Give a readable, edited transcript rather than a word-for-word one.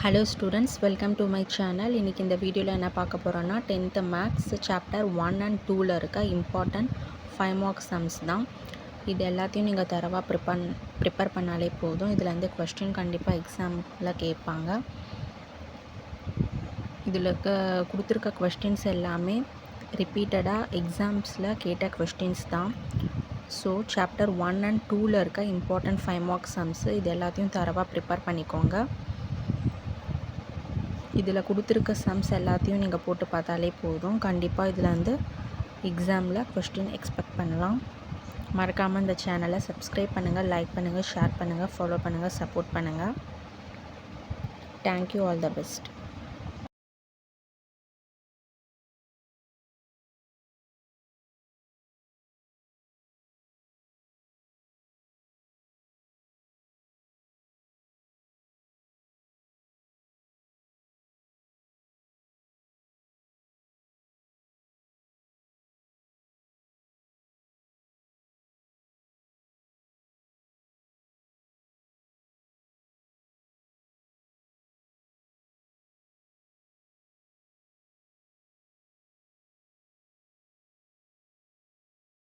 Hello students, welcome to my channel. இன்றைக்கி இந்த வீடியோவில் என்ன பார்க்க போகிறோன்னா 10th மேக்ஸ் சாப்டர் 1 and 2ல் இருக்க இம்பார்ட்டன்ட் 5 மார்க் சம்ஸ் தான். இது எல்லாத்தையும் நீங்கள் தரவாக ப்ரிப்பேர் பண்ணாலே போதும். இதுலேருந்து கொஸ்டின் கண்டிப்பாக எக்ஸாமில் கேட்பாங்க. இதில் கொடுத்துருக்க கொஸ்டின்ஸ் எல்லாமே ரிப்பீட்டடாக எக்ஸாம்ஸில் கேட்ட கொஸ்டின்ஸ் தான். ஸோ சாப்டர் 1 and 2ல் இருக்க இம்பார்ட்டன்ட் 5 மார்க் சம்ஸு இது எல்லாத்தையும் தரவாக ப்ரிப்பேர் பண்ணிக்கோங்க. இதில் கொடுத்துருக்க சம்ஸ் எல்லாத்தையும் நீங்கள் போட்டு பார்த்தாலே போதும். கண்டிப்பாக இதில் வந்து எக்ஸாமில் கொஸ்டின் எக்ஸ்பெக்ட் பண்ணலாம். மறக்காமல் இந்த சேனலை சப்ஸ்கிரைப் பண்ணுங்கள், லைக் பண்ணுங்கள், ஷேர் பண்ணுங்கள், ஃபாலோ பண்ணுங்கள், சப்போர்ட் பண்ணுங்கள். Thank you, all the best.